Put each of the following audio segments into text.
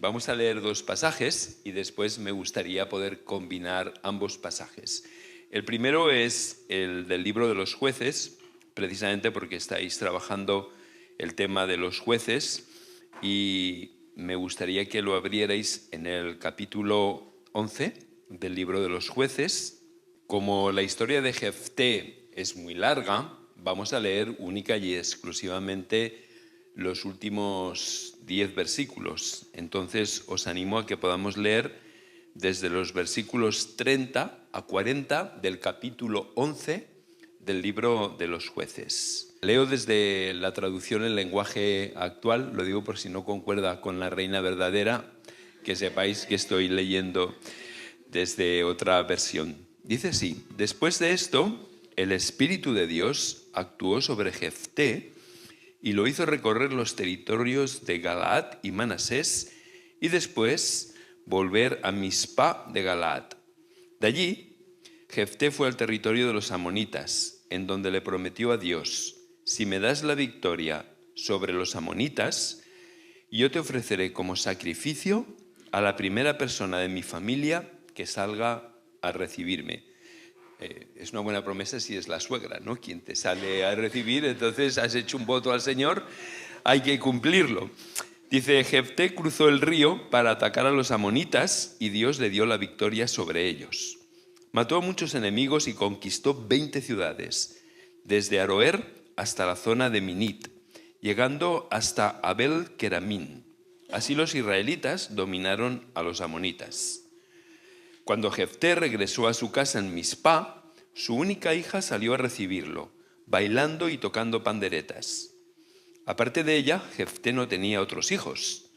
Vamos a leer dos pasajes y después me gustaría poder combinar ambos pasajes. El primero es el del libro de los jueces, precisamente porque estáis trabajando el tema de los jueces, y me gustaría que lo abrierais en el capítulo 11 del libro de los jueces. Como la historia de Jefté es muy larga, vamos a leer única y exclusivamente los últimos 10 versículos. Entonces os animo a que podamos leer desde los versículos 30 a 40 del capítulo 11 del libro de los jueces. Leo desde la traducción en lenguaje actual, lo digo por si no concuerda con la Reina Verdadera, que sepáis que estoy leyendo desde otra versión. Dice así: después de esto, el Espíritu de Dios actuó sobre Jefté y lo hizo recorrer los territorios de Galaad y Manasés y después volver a Mizpa de Galaad. De allí, Jefté fue al territorio de los amonitas, en donde le prometió a Dios: si me das la victoria sobre los amonitas, yo te ofreceré como sacrificio a la primera persona de mi familia que salga a recibirme. Es una buena promesa si es la suegra, ¿no?, quien te sale a recibir. Entonces has hecho un voto al Señor, hay que cumplirlo. Dice: Jefté cruzó el río para atacar a los amonitas y Dios le dio la victoria sobre ellos. Mató a muchos enemigos y conquistó 20 ciudades, desde Aroer hasta la zona de Minit, llegando hasta Abel-Keramín. Así los israelitas dominaron a los amonitas. Cuando Jefté regresó a su casa en Mizpa, su única hija salió a recibirlo, bailando y tocando panderetas. Aparte de ella, Jefté no tenía otros hijos,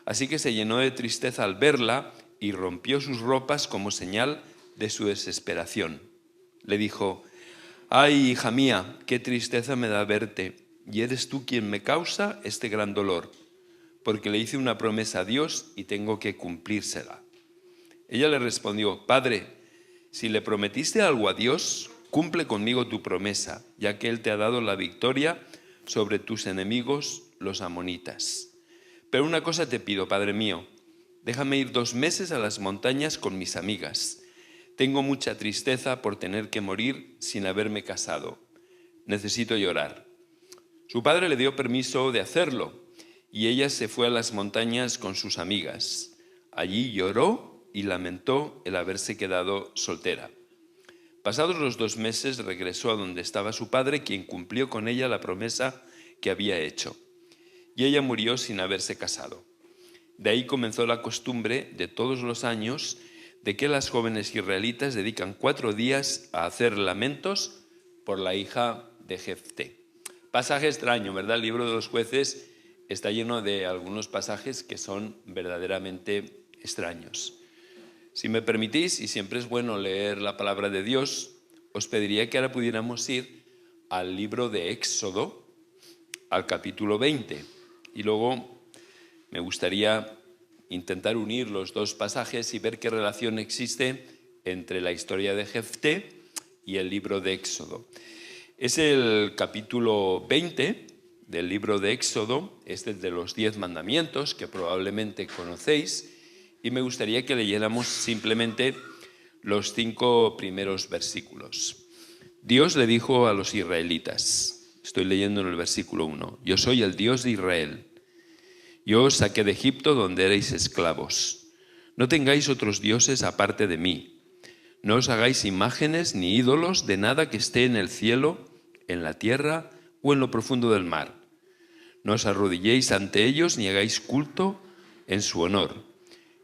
así que se llenó de tristeza al verla y rompió sus ropas como señal de su desesperación. Le dijo: «Ay, hija mía, qué tristeza me da verte, y eres tú quien me causa este gran dolor, porque le hice una promesa a Dios y tengo que cumplírsela». Ella le respondió: «Padre, si le prometiste algo a Dios, cumple conmigo tu promesa, ya que Él te ha dado la victoria sobre tus enemigos, los amonitas. Pero una cosa te pido, padre mío, déjame ir 2 meses a las montañas con mis amigas. Tengo mucha tristeza por tener que morir sin haberme casado. Necesito llorar». Su padre le dio permiso de hacerlo, y ella se fue a las montañas con sus amigas. Allí lloró y lamentó el haberse quedado soltera. Pasados los 2 meses regresó a donde estaba su padre, quien cumplió con ella la promesa que había hecho. Y ella murió sin haberse casado. De ahí comenzó la costumbre de todos los años de que las jóvenes israelitas dedican 4 días a hacer lamentos por la hija de Jefté. Pasaje extraño, ¿verdad? El libro de los jueces está lleno de algunos pasajes que son verdaderamente extraños. Si me permitís, y siempre es bueno leer la palabra de Dios, os pediría que ahora pudiéramos ir al libro de Éxodo, al capítulo 20. Y luego me gustaría intentar unir los dos pasajes y ver qué relación existe entre la historia de Jefté y el libro de Éxodo. Es el capítulo 20 del libro de Éxodo, es el de los 10 mandamientos, que probablemente conocéis, y me gustaría que leyéramos simplemente los 5 primeros versículos. Dios le dijo a los israelitas, estoy leyendo en el versículo 1, «Yo soy el Dios de Israel. Yo os saqué de Egipto donde erais esclavos. No tengáis otros dioses aparte de mí. No os hagáis imágenes ni ídolos de nada que esté en el cielo, en la tierra o en lo profundo del mar. No os arrodilléis ante ellos ni hagáis culto en su honor.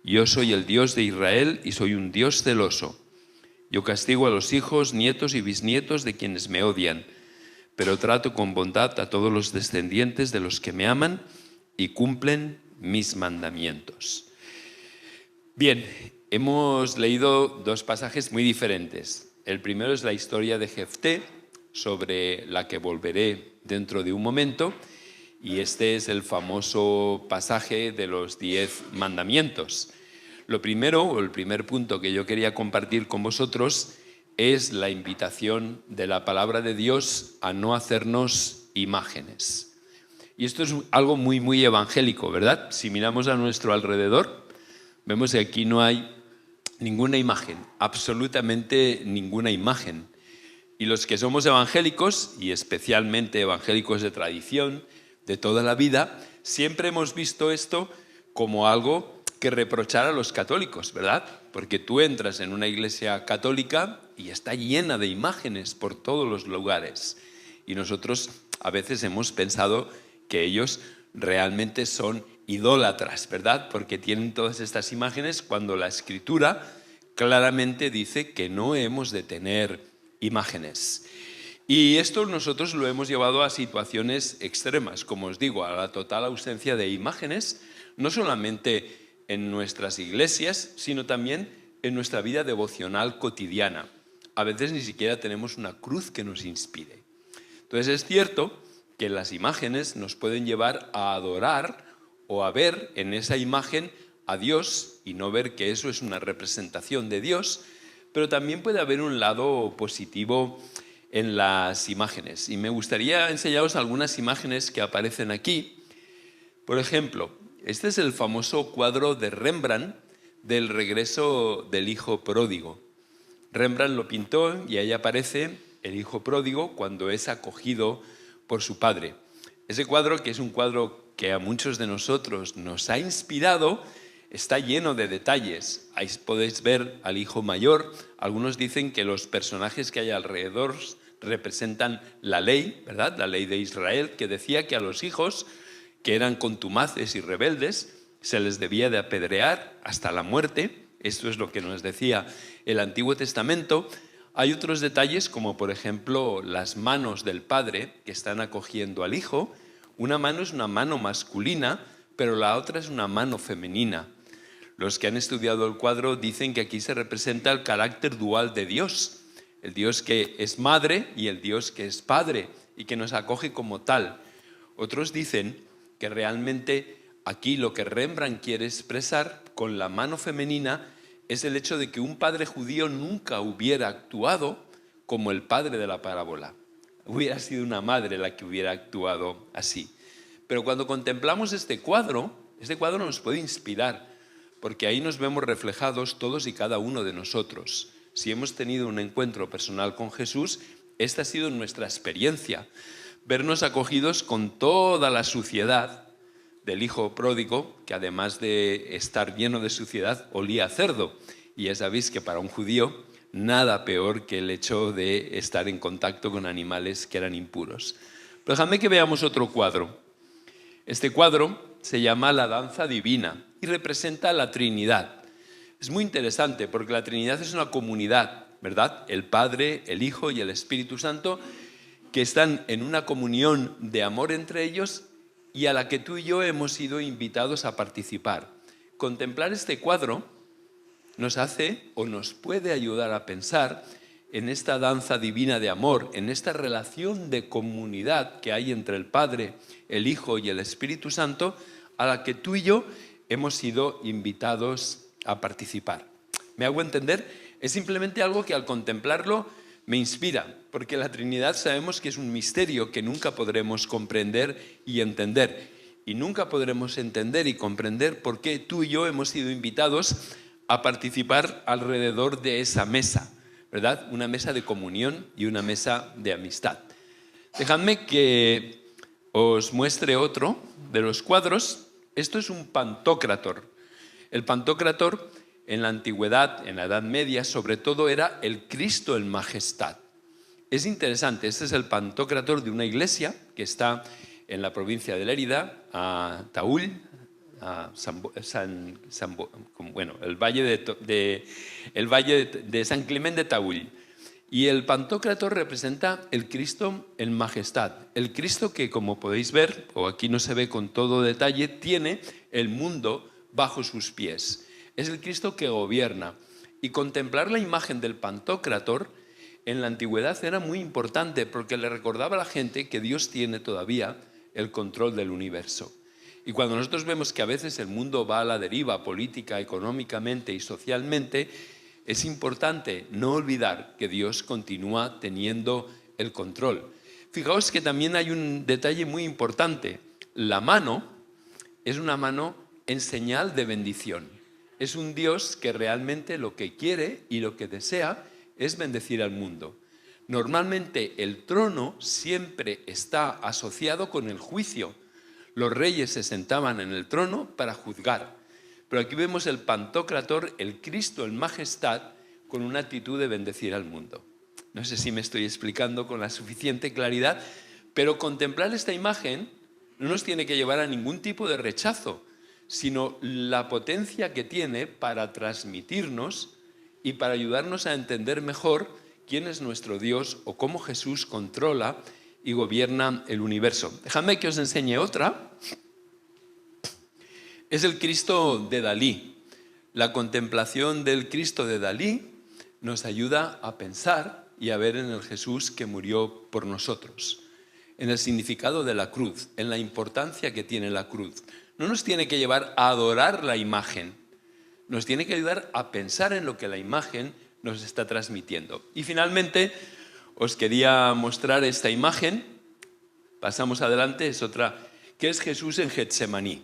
Yo soy el Dios de Israel y soy un Dios celoso. Yo castigo a los hijos, nietos y bisnietos de quienes me odian, pero trato con bondad a todos los descendientes de los que me aman y cumplen mis mandamientos». Bien, hemos leído 2 pasajes muy diferentes. El primero es la historia de Jefté, sobre la que volveré dentro de un momento, y este es el famoso pasaje de los 10 mandamientos. Lo primero, o el primer punto que yo quería compartir con vosotros, es la invitación de la palabra de Dios a no hacernos imágenes. Y esto es algo muy, muy evangélico, ¿verdad? Si miramos a nuestro alrededor, vemos que aquí no hay ninguna imagen, absolutamente ninguna imagen. Y los que somos evangélicos, y especialmente evangélicos de tradición, de toda la vida, siempre hemos visto esto como algo que reprochar a los católicos, ¿verdad? Porque tú entras en una iglesia católica y está llena de imágenes por todos los lugares. Y nosotros a veces hemos pensado que ellos realmente son idólatras, ¿verdad? Porque tienen todas estas imágenes cuando la Escritura claramente dice que no hemos de tener imágenes. Y esto nosotros lo hemos llevado a situaciones extremas, como os digo, a la total ausencia de imágenes, no solamente en nuestras iglesias, sino también en nuestra vida devocional cotidiana. A veces ni siquiera tenemos una cruz que nos inspire. Entonces es cierto que las imágenes nos pueden llevar a adorar o a ver en esa imagen a Dios y no ver que eso es una representación de Dios, pero también puede haber un lado positivo en las imágenes. Y me gustaría enseñaros algunas imágenes que aparecen aquí. Por ejemplo, este es el famoso cuadro de Rembrandt del regreso del hijo pródigo. Rembrandt lo pintó y ahí aparece el hijo pródigo cuando es acogido por su padre. Ese cuadro, que es un cuadro que a muchos de nosotros nos ha inspirado, está lleno de detalles. Ahí podéis ver al hijo mayor. Algunos dicen que los personajes que hay alrededor representan la ley, ¿verdad? La ley de Israel, que decía que a los hijos que eran contumaces y rebeldes se les debía de apedrear hasta la muerte. Esto es lo que nos decía el Antiguo Testamento. Hay otros detalles, como por ejemplo las manos del padre que están acogiendo al hijo. Una mano es una mano masculina, pero la otra es una mano femenina. Los que han estudiado el cuadro dicen que aquí se representa el carácter dual de Dios, el Dios que es madre y el Dios que es padre y que nos acoge como tal. Otros dicen que realmente aquí lo que Rembrandt quiere expresar con la mano femenina es el hecho de que un padre judío nunca hubiera actuado como el padre de la parábola. Hubiera sido una madre la que hubiera actuado así. Pero cuando contemplamos este cuadro nos puede inspirar, porque ahí nos vemos reflejados todos y cada uno de nosotros. Si hemos tenido un encuentro personal con Jesús, esta ha sido nuestra experiencia. Vernos acogidos con toda la suciedad del hijo pródigo, que además de estar lleno de suciedad, olía a cerdo. Y ya sabéis que para un judío nada peor que el hecho de estar en contacto con animales que eran impuros. Pero dejadme que veamos otro cuadro. Este cuadro se llama La danza divina y representa la Trinidad. Es muy interesante porque la Trinidad es una comunidad, ¿verdad? El Padre, el Hijo y el Espíritu Santo, que están en una comunión de amor entre ellos y a la que tú y yo hemos sido invitados a participar. Contemplar este cuadro nos hace o nos puede ayudar a pensar en esta danza divina de amor, en esta relación de comunidad que hay entre el Padre, el Hijo y el Espíritu Santo, a la que tú y yo hemos sido invitados a participar. ¿Me hago entender? Es simplemente algo que al contemplarlo me inspira, porque la Trinidad sabemos que es un misterio que nunca podremos comprender y entender. Y nunca podremos entender y comprender por qué tú y yo hemos sido invitados a participar alrededor de esa mesa, ¿verdad? Una mesa de comunión y una mesa de amistad. Dejadme que os muestre otro de los cuadros. Esto es un Pantocrátor. El Pantocrátor en la antigüedad, en la Edad Media, sobre todo era el Cristo en majestad. Es interesante, este es el Pantocrátor de una iglesia que está en la provincia de Lérida, a Taúl, el valle de San Clemente de Taúl. Y el Pantocrátor representa el Cristo en majestad. El Cristo que, como podéis ver, o aquí no se ve con todo detalle, tiene el mundo bajo sus pies. Es el Cristo que gobierna. Y contemplar la imagen del Pantocrátor en la antigüedad era muy importante porque le recordaba a la gente que Dios tiene todavía el control del universo. Y cuando nosotros vemos que a veces el mundo va a la deriva política, económicamente y socialmente, es importante no olvidar que Dios continúa teniendo el control. Fijaos que también hay un detalle muy importante. la mano es una mano en señal de bendición. Es un Dios que realmente lo que quiere y lo que desea es bendecir al mundo. Normalmente el trono siempre está asociado con el juicio. Los reyes se sentaban en el trono para juzgar. Pero aquí vemos el Pantocrator, el Cristo en majestad, con una actitud de bendecir al mundo. No sé si me estoy explicando con la suficiente claridad, pero contemplar esta imagen no nos tiene que llevar a ningún tipo de rechazo, sino la potencia que tiene para transmitirnos y para ayudarnos a entender mejor quién es nuestro Dios o cómo Jesús controla y gobierna el universo. Dejadme que os enseñe otra. Es el Cristo de Dalí. La contemplación del Cristo de Dalí nos ayuda a pensar y a ver en el Jesús que murió por nosotros, en el significado de la cruz, en la importancia que tiene la cruz. No nos tiene que llevar a adorar la imagen, nos tiene que ayudar a pensar en lo que la imagen nos está transmitiendo. Y finalmente os quería mostrar esta imagen, pasamos adelante, es otra, que es Jesús en Getsemaní,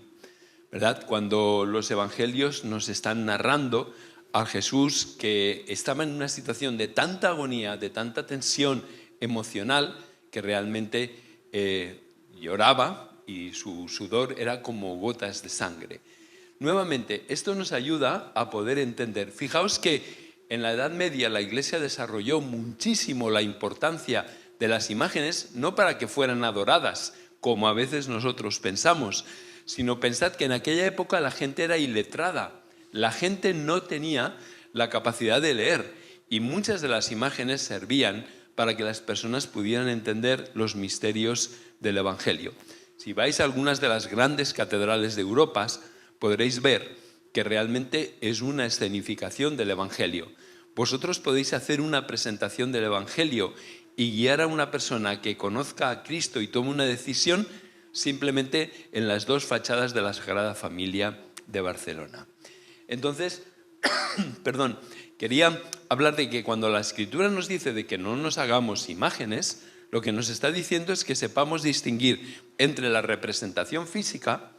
¿verdad? Cuando los evangelios nos están narrando a Jesús que estaba en una situación de tanta agonía, de tanta tensión emocional, que realmente lloraba y su sudor era como gotas de sangre. Nuevamente, esto nos ayuda a poder entender. Fijaos que en la Edad Media la Iglesia desarrolló muchísimo la importancia de las imágenes, no para que fueran adoradas, como a veces nosotros pensamos, sino pensad que en aquella época la gente era iletrada, la gente no tenía la capacidad de leer y muchas de las imágenes servían para que las personas pudieran entender los misterios del Evangelio. Si vais a algunas de las grandes catedrales de Europa, podréis ver que realmente es una escenificación del Evangelio. Vosotros podéis hacer una presentación del Evangelio y guiar a una persona que conozca a Cristo y tome una decisión simplemente en las dos fachadas de la Sagrada Familia de Barcelona. Entonces, quería hablar de que cuando la Escritura nos dice de que no nos hagamos imágenes, lo que nos está diciendo es que sepamos distinguir entre la representación física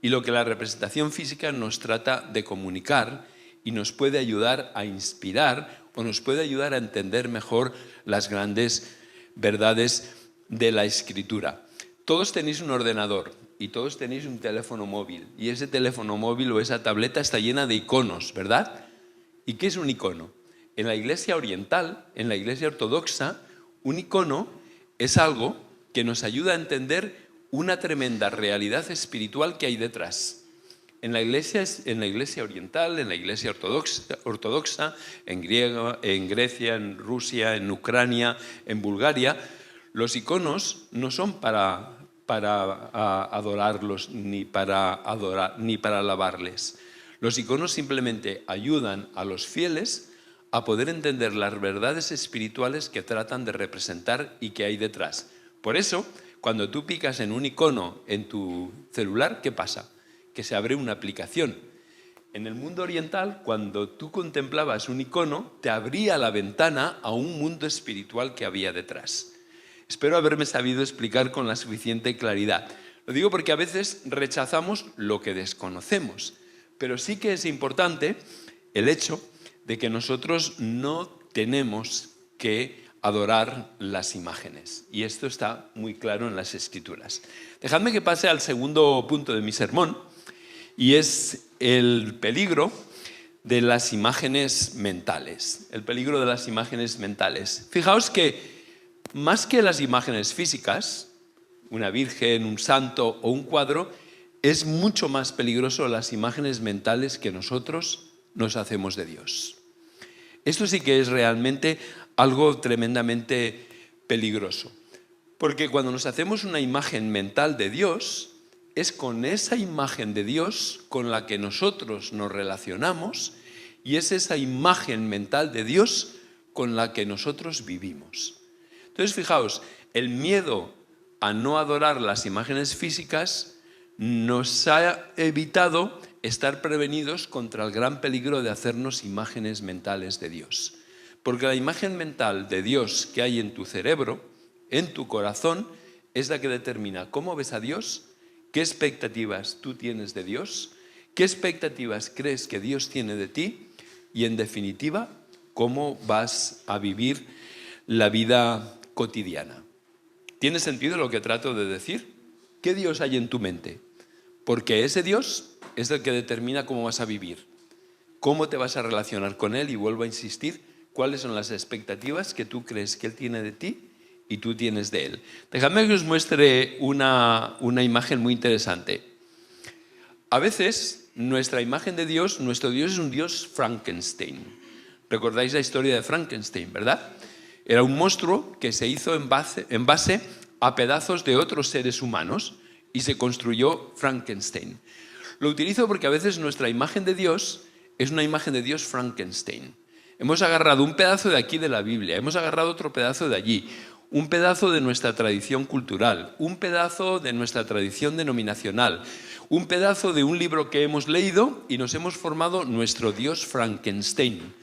y lo que la representación física nos trata de comunicar y nos puede ayudar a inspirar o nos puede ayudar a entender mejor las grandes verdades de la Escritura. Todos tenéis un ordenador y todos tenéis un teléfono móvil y ese teléfono móvil o esa tableta está llena de iconos, ¿verdad? ¿Y qué es un icono? En la Iglesia oriental, en la Iglesia ortodoxa, un icono es algo que nos ayuda a entender una tremenda realidad espiritual que hay detrás. En la Iglesia oriental, en la Iglesia ortodoxa, en Grecia, en Rusia, en Ucrania, en Bulgaria, los iconos no son para adorarlos ni para alabarles. Los iconos simplemente ayudan a los fieles a poder entender las verdades espirituales que tratan de representar y que hay detrás. Por eso, cuando tú picas en un icono en tu celular, ¿qué pasa? Que se abre una aplicación. En el mundo oriental, cuando tú contemplabas un icono, te abría la ventana a un mundo espiritual que había detrás. Espero haberme sabido explicar con la suficiente claridad. Lo digo porque a veces rechazamos lo que desconocemos, pero sí que es importante el hecho de que nosotros no tenemos que adorar las imágenes. Y esto está muy claro en las Escrituras. Dejadme que pase al segundo punto de mi sermón, y es el peligro de las imágenes mentales. El peligro de las imágenes mentales. Fijaos que más que las imágenes físicas, una virgen, un santo o un cuadro, es mucho más peligroso las imágenes mentales que nosotros nos hacemos de Dios. Esto sí que es realmente algo tremendamente peligroso. Porque cuando nos hacemos una imagen mental de Dios, es con esa imagen de Dios con la que nosotros nos relacionamos y es esa imagen mental de Dios con la que nosotros vivimos. Entonces, fijaos, el miedo a no adorar las imágenes físicas nos ha evitado estar prevenidos contra el gran peligro de hacernos imágenes mentales de Dios. Porque la imagen mental de Dios que hay en tu cerebro, en tu corazón, es la que determina cómo ves a Dios ¿Qué expectativas tú tienes de Dios? ¿Qué expectativas crees que Dios tiene de ti? Y en definitiva, ¿cómo vas a vivir la vida cotidiana? ¿Tiene sentido lo que trato de decir? ¿Qué Dios hay en tu mente? Porque ese Dios es el que determina cómo vas a vivir, cómo te vas a relacionar con Él, y vuelvo a insistir, cuáles son las expectativas que tú crees que Él tiene de ti y tú tienes de Él. Dejadme que os muestre una imagen muy interesante. A veces nuestra imagen de Dios, nuestro Dios es un Dios Frankenstein. ¿Recordáis la historia de Frankenstein, verdad? Era un monstruo que se hizo en base a pedazos de otros seres humanos y se construyó Frankenstein. Lo utilizo porque a veces nuestra imagen de Dios es una imagen de Dios Frankenstein. Hemos agarrado un pedazo de aquí de la Biblia, hemos agarrado otro pedazo de allí, un pedazo de nuestra tradición cultural, un pedazo de nuestra tradición denominacional, un pedazo de un libro que hemos leído y nos hemos formado nuestro Dios Frankenstein,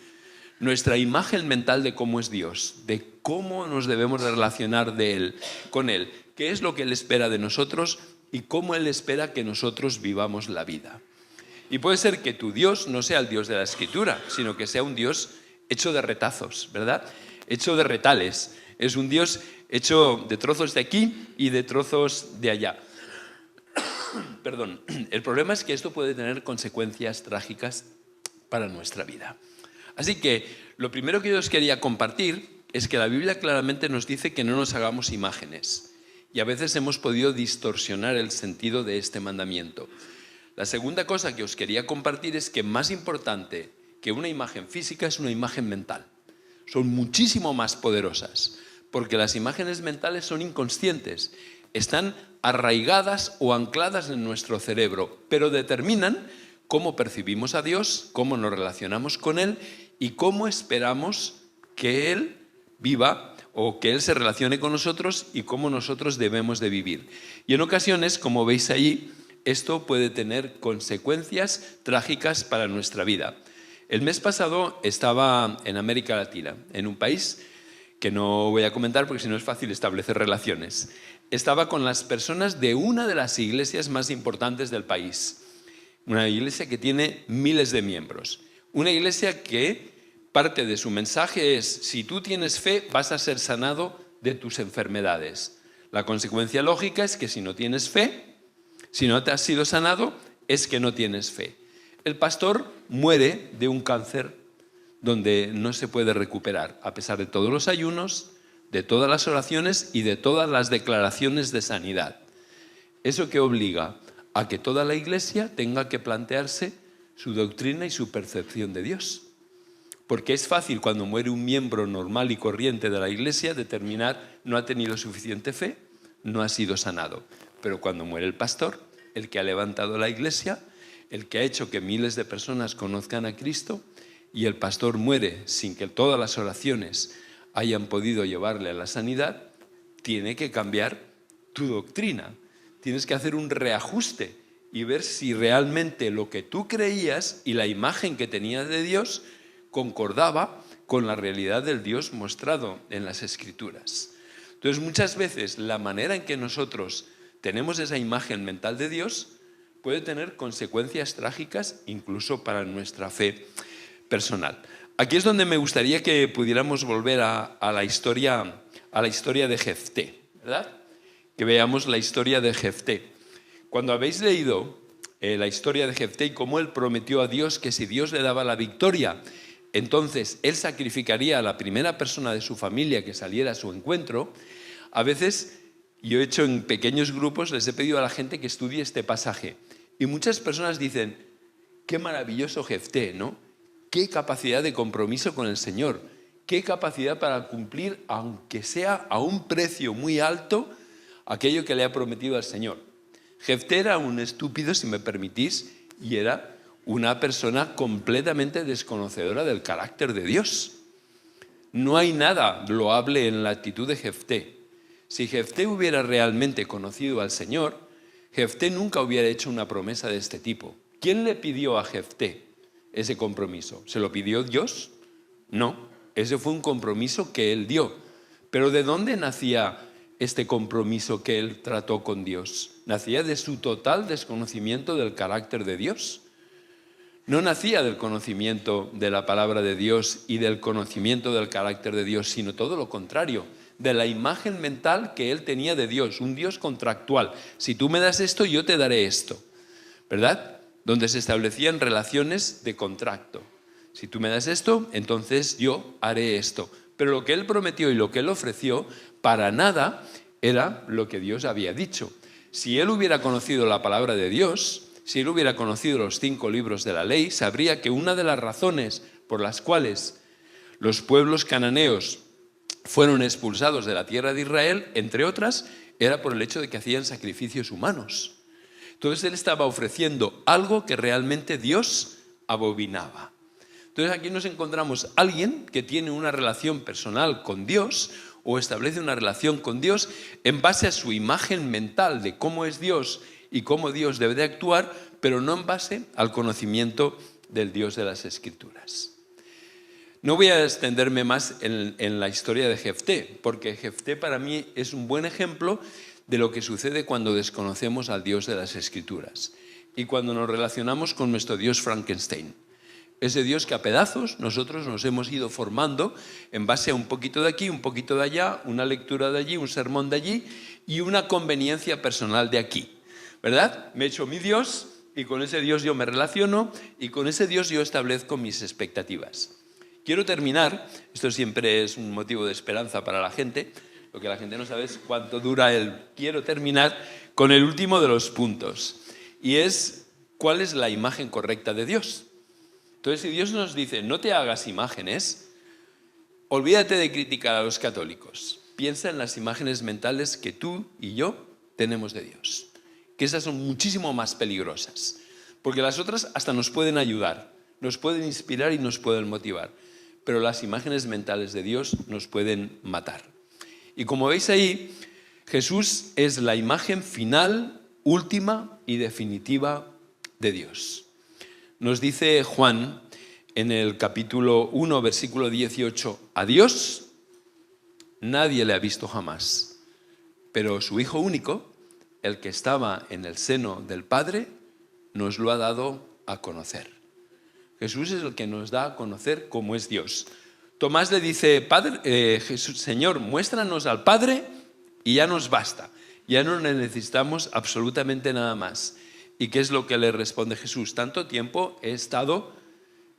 nuestra imagen mental de cómo es Dios, de cómo nos debemos de relacionar con Él, qué es lo que Él espera de nosotros y cómo Él espera que nosotros vivamos la vida. Y puede ser que tu Dios no sea el Dios de la Escritura, sino que sea un Dios hecho de retazos, ¿verdad? Hecho de retales. Es un Dios hecho de trozos de aquí y de trozos de allá. Perdón. El problema es que esto puede tener consecuencias trágicas para nuestra vida. Así que lo primero que yo os quería compartir es que la Biblia claramente nos dice que no nos hagamos imágenes. Y a veces hemos podido distorsionar el sentido de este mandamiento. La segunda cosa que os quería compartir es que más importante que una imagen física es una imagen mental. Son muchísimo más poderosas, porque las imágenes mentales son inconscientes, están arraigadas o ancladas en nuestro cerebro, pero determinan cómo percibimos a Dios, cómo nos relacionamos con Él y cómo esperamos que Él viva o que Él se relacione con nosotros y cómo nosotros debemos de vivir. Y en ocasiones, como veis ahí, esto puede tener consecuencias trágicas para nuestra vida. El mes pasado estaba en América Latina, en un país que no voy a comentar porque si no es fácil establecer relaciones. Estaba con las personas de una de las iglesias más importantes del país, una iglesia que tiene miles de miembros, una iglesia que parte de su mensaje es: si tú tienes fe vas a ser sanado de tus enfermedades. La consecuencia lógica es que si no tienes fe, si no te has sido sanado, es que no tienes fe. El pastor muere de un cáncer donde no se puede recuperar, a pesar de todos los ayunos, de todas las oraciones y de todas las declaraciones de sanidad. ¿Eso qué obliga? A que toda la iglesia tenga que plantearse su doctrina y su percepción de Dios. Porque es fácil cuando muere un miembro normal y corriente de la iglesia determinar: no ha tenido suficiente fe, no ha sido sanado. Pero cuando muere el pastor, el que ha levantado la iglesia, el que ha hecho que miles de personas conozcan a Cristo, y el pastor muere sin que todas las oraciones hayan podido llevarle a la sanidad, tiene que cambiar tu doctrina. Tienes que hacer un reajuste y ver si realmente lo que tú creías y la imagen que tenías de Dios concordaba con la realidad del Dios mostrado en las Escrituras. Entonces, muchas veces la manera en que nosotros tenemos esa imagen mental de Dios puede tener consecuencias trágicas incluso para nuestra fe personal. Aquí es donde me gustaría que pudiéramos volver a la historia de Jefté, ¿verdad? Que veamos la historia de Jefté. Cuando habéis leído la historia de Jefté y cómo él prometió a Dios que si Dios le daba la victoria, entonces él sacrificaría a la primera persona de su familia que saliera a su encuentro, a veces yo he hecho en pequeños grupos, les he pedido a la gente que estudie este pasaje. Y muchas personas dicen: qué maravilloso Jefté, ¿no? Qué capacidad de compromiso con el Señor. Qué capacidad para cumplir, aunque sea a un precio muy alto, aquello que le ha prometido al Señor. Jefté era un estúpido, si me permitís, y era una persona completamente desconocedora del carácter de Dios. No hay nada loable en la actitud de Jefté. Si Jefté hubiera realmente conocido al Señor, Jefté nunca hubiera hecho una promesa de este tipo. ¿Quién le pidió a Jefté ese compromiso? ¿Se lo pidió Dios? No, ese fue un compromiso que él dio. Pero ¿de dónde nacía este compromiso que él trató con Dios. Nacía de su total desconocimiento del carácter de Dios. No nacía del conocimiento de la palabra de Dios y del conocimiento del carácter de Dios, sino todo lo contrario, de la imagen mental que él tenía de Dios, un Dios contractual. Si tú me das esto, yo te daré esto, ¿verdad? Donde se establecían relaciones de contrato. Si tú me das esto, entonces yo haré esto. Pero lo que él prometió y lo que él ofreció, para nada era lo que Dios había dicho. Si él hubiera conocido la palabra de Dios, si él hubiera conocido los 5 libros de la ley, sabría que una de las razones por las cuales los pueblos cananeos fueron expulsados de la tierra de Israel, entre otras, era por el hecho de que hacían sacrificios humanos. Entonces él estaba ofreciendo algo que realmente Dios abominaba. Entonces aquí nos encontramos a alguien que tiene una relación personal con Dios o establece una relación con Dios en base a su imagen mental de cómo es Dios y cómo Dios debe de actuar, pero no en base al conocimiento del Dios de las Escrituras. No voy a extenderme más en la historia de Jefté, porque Jefté para mí es un buen ejemplo de lo que sucede cuando desconocemos al Dios de las Escrituras y cuando nos relacionamos con nuestro Dios Frankenstein. Ese Dios que a pedazos nosotros nos hemos ido formando en base a un poquito de aquí, un poquito de allá, una lectura de allí, un sermón de allí y una conveniencia personal de aquí, ¿verdad? Me he hecho mi Dios y con ese Dios yo me relaciono y con ese Dios yo establezco mis expectativas. Quiero terminar, esto siempre es un motivo de esperanza para la gente, lo que la gente no sabe es cuánto dura el quiero terminar con el último de los puntos y es cuál es la imagen correcta de Dios. Entonces, si Dios nos dice, no te hagas imágenes, olvídate de criticar a los católicos. Piensa en las imágenes mentales que tú y yo tenemos de Dios, que esas son muchísimo más peligrosas, porque las otras hasta nos pueden ayudar, nos pueden inspirar y nos pueden motivar, pero las imágenes mentales de Dios nos pueden matar. Y como veis ahí, Jesús es la imagen final, última y definitiva de Dios. Nos dice Juan en el capítulo 1, versículo 18, a Dios nadie le ha visto jamás, pero su Hijo único, el que estaba en el seno del Padre, nos lo ha dado a conocer. Jesús es el que nos da a conocer cómo es Dios. Tomás le dice, Jesús, Señor, muéstranos al Padre y ya nos basta, ya no necesitamos absolutamente nada más. ¿Y qué es lo que le responde Jesús? Tanto tiempo he estado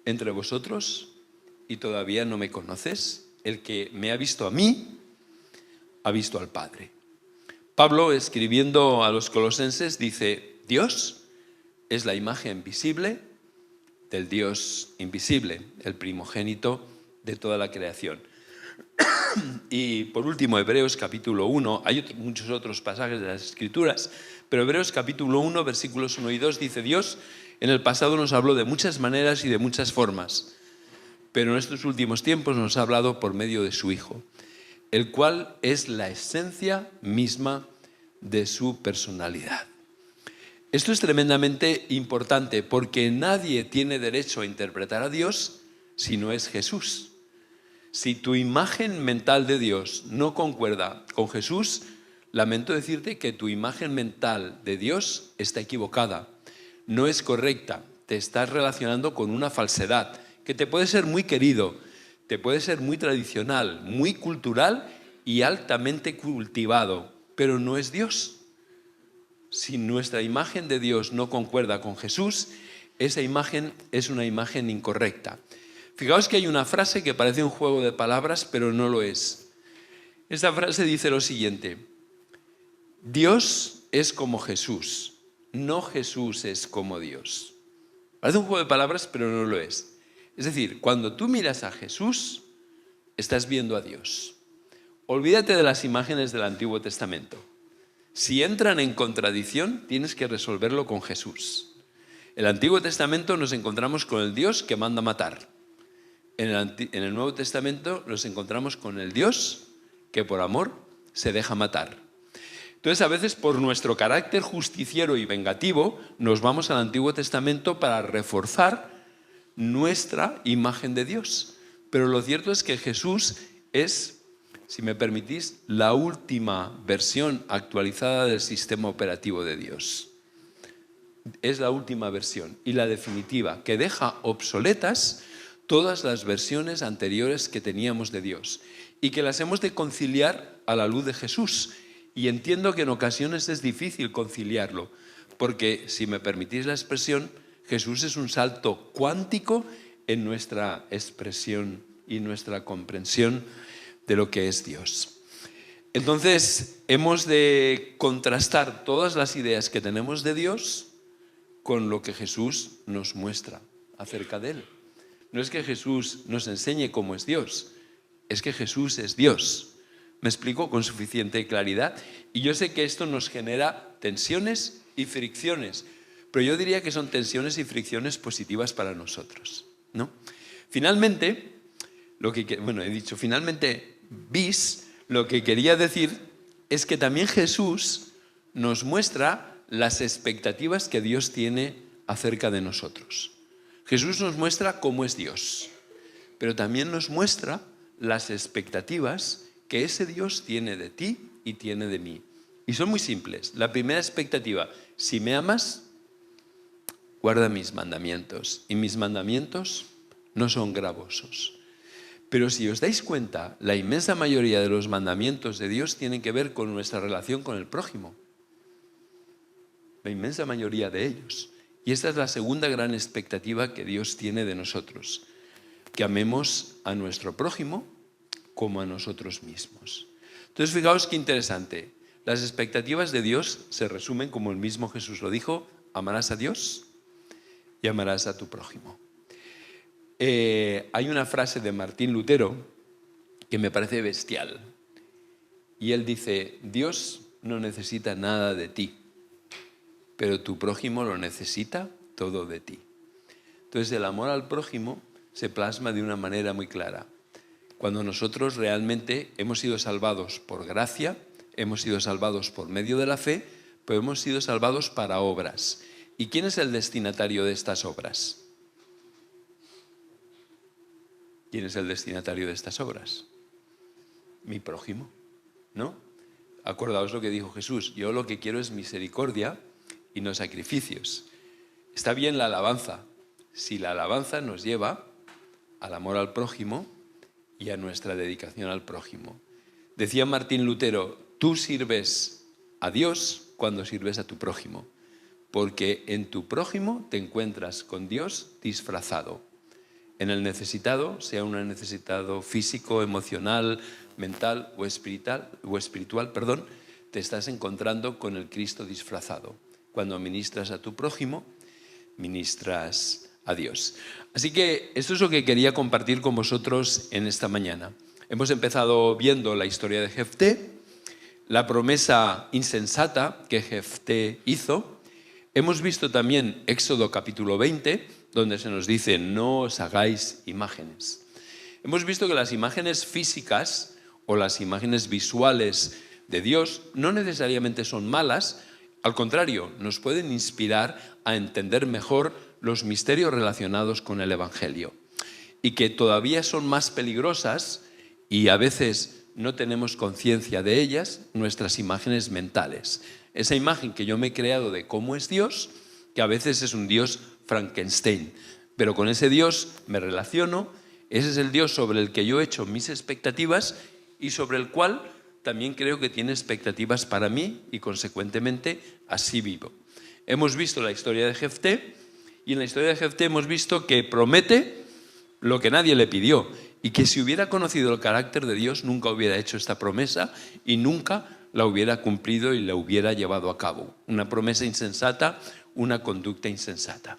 entre vosotros y todavía no me conoces. El que me ha visto a mí, ha visto al Padre. Pablo, escribiendo a los colosenses, dice, Dios es la imagen visible del Dios invisible, el primogénito de toda la creación. Y por último, Hebreos capítulo 1, hay muchos otros pasajes de las Escrituras, pero Hebreos capítulo 1, versículos 1 y 2 dice, Dios en el pasado nos habló de muchas maneras y de muchas formas, pero en estos últimos tiempos nos ha hablado por medio de su Hijo, el cual es la esencia misma de su personalidad. Esto es tremendamente importante porque nadie tiene derecho a interpretar a Dios si no es Jesús. Si tu imagen mental de Dios no concuerda con Jesús, lamento decirte que tu imagen mental de Dios está equivocada, no es correcta, te estás relacionando con una falsedad que te puede ser muy querido, te puede ser muy tradicional, muy cultural y altamente cultivado, pero no es Dios. Si nuestra imagen de Dios no concuerda con Jesús, esa imagen es una imagen incorrecta. Fijaos que hay una frase que parece un juego de palabras, pero no lo es. Esta frase dice lo siguiente: Dios es como Jesús, no Jesús es como Dios. Parece un juego de palabras, pero no lo es. Es decir, cuando tú miras a Jesús, estás viendo a Dios. Olvídate de las imágenes del Antiguo Testamento. Si entran en contradicción, tienes que resolverlo con Jesús. En el Antiguo Testamento nos encontramos con el Dios que manda matar. En el Nuevo Testamento nos encontramos con el Dios que por amor se deja matar. Entonces, a veces por nuestro carácter justiciero y vengativo, nos vamos al Antiguo Testamento para reforzar nuestra imagen de Dios. Pero lo cierto es que Jesús es si me permitís, la última versión actualizada del sistema operativo de Dios. Es la última versión y la definitiva, que deja obsoletas todas las versiones anteriores que teníamos de Dios y que las hemos de conciliar a la luz de Jesús. Y entiendo que en ocasiones es difícil conciliarlo, porque, si me permitís la expresión, Jesús es un salto cuántico en nuestra expresión y nuestra comprensión de lo que es Dios. Entonces, hemos de contrastar todas las ideas que tenemos de Dios con lo que Jesús nos muestra acerca de Él. No es que Jesús nos enseñe cómo es Dios, es que Jesús es Dios. ¿Me explico con suficiente claridad? Y yo sé que esto nos genera tensiones y fricciones, pero yo diría que son tensiones y fricciones positivas para nosotros, ¿no? Finalmente, lo que quería decir es que también Jesús nos muestra las expectativas que Dios tiene acerca de nosotros. Jesús nos muestra cómo es Dios, pero también nos muestra las expectativas que ese Dios tiene de ti y tiene de mí. Y son muy simples. La primera expectativa: si me amas, guarda mis mandamientos. Y mis mandamientos no son gravosos. Pero si os dais cuenta, la inmensa mayoría de los mandamientos de Dios tienen que ver con nuestra relación con el prójimo. La inmensa mayoría de ellos. Y esta es la segunda gran expectativa que Dios tiene de nosotros: que amemos a nuestro prójimo como a nosotros mismos. Entonces, fijaos qué interesante. Las expectativas de Dios se resumen, como el mismo Jesús lo dijo: amarás a Dios y amarás a tu prójimo. Hay una frase de Martín Lutero que me parece bestial. Y él dice: Dios no necesita nada de ti, pero tu prójimo lo necesita todo de ti. Entonces, el amor al prójimo se plasma de una manera muy clara. Cuando nosotros realmente hemos sido salvados por gracia, hemos sido salvados por medio de la fe, pero hemos sido salvados para obras. ¿Y quién es el destinatario de estas obras? ¿Quién es el destinatario de estas obras? Mi prójimo, ¿no? Acordaos lo que dijo Jesús: yo lo que quiero es misericordia y no sacrificios. Está bien la alabanza, si la alabanza nos lleva al amor al prójimo y a nuestra dedicación al prójimo. Decía Martín Lutero: tú sirves a Dios cuando sirves a tu prójimo, porque en tu prójimo te encuentras con Dios disfrazado. En el necesitado, sea un necesitado físico, emocional, mental o espiritual, te estás encontrando con el Cristo disfrazado. Cuando ministras a tu prójimo, ministras a Dios. Así que esto es lo que quería compartir con vosotros en esta mañana. Hemos empezado viendo la historia de Jefté, la promesa insensata que Jefté hizo. Hemos visto también Éxodo capítulo 20, donde se nos dice: no os hagáis imágenes. Hemos visto que las imágenes físicas o las imágenes visuales de Dios no necesariamente son malas. Al contrario, nos pueden inspirar a entender mejor los misterios relacionados con el Evangelio, y que todavía son más peligrosas, y a veces no tenemos conciencia de ellas, nuestras imágenes mentales. Esa imagen que yo me he creado de cómo es Dios, que a veces es un Dios Frankenstein, pero con ese Dios me relaciono. Ese es el Dios sobre el que yo he hecho mis expectativas y sobre el cual también creo que tiene expectativas para mí, y consecuentemente así vivo. Hemos visto la historia de Jefté, y en la historia de Jefté hemos visto que promete lo que nadie le pidió, y que si hubiera conocido el carácter de Dios nunca hubiera hecho esta promesa y nunca la hubiera cumplido y la hubiera llevado a cabo. Una promesa insensata, una conducta insensata.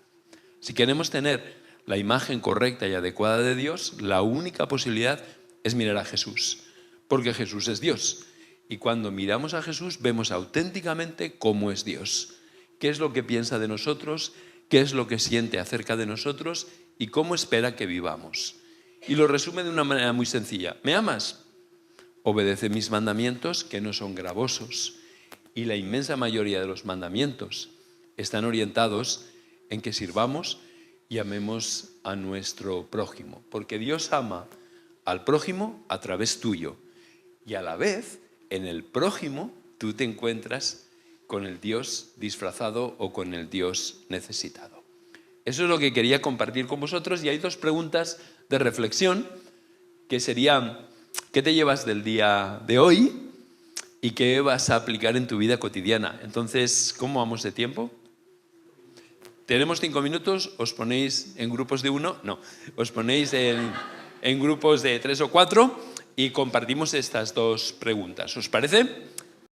Si queremos tener la imagen correcta y adecuada de Dios, la única posibilidad es mirar a Jesús, porque Jesús es Dios. Y cuando miramos a Jesús vemos auténticamente cómo es Dios, qué es lo que piensa de nosotros, qué es lo que siente acerca de nosotros y cómo espera que vivamos. Y lo resume de una manera muy sencilla: ¿me amas? Obedece mis mandamientos, que no son gravosos. Y la inmensa mayoría de los mandamientos están orientados en que sirvamos y amemos a nuestro prójimo, porque Dios ama al prójimo a través tuyo. y a la vez en el prójimo tú te encuentras con el Dios disfrazado o con el Dios necesitado. Eso es lo que quería compartir con vosotros y hay 2 preguntas de reflexión que serían: ¿qué te llevas del día de hoy y qué vas a aplicar en tu vida cotidiana? Entonces, ¿cómo vamos de tiempo? Tenemos 5 minutos, ¿os ponéis en grupos de 1? No, os ponéis en grupos de 3 o 4 y compartimos estas 2 preguntas. ¿Os parece?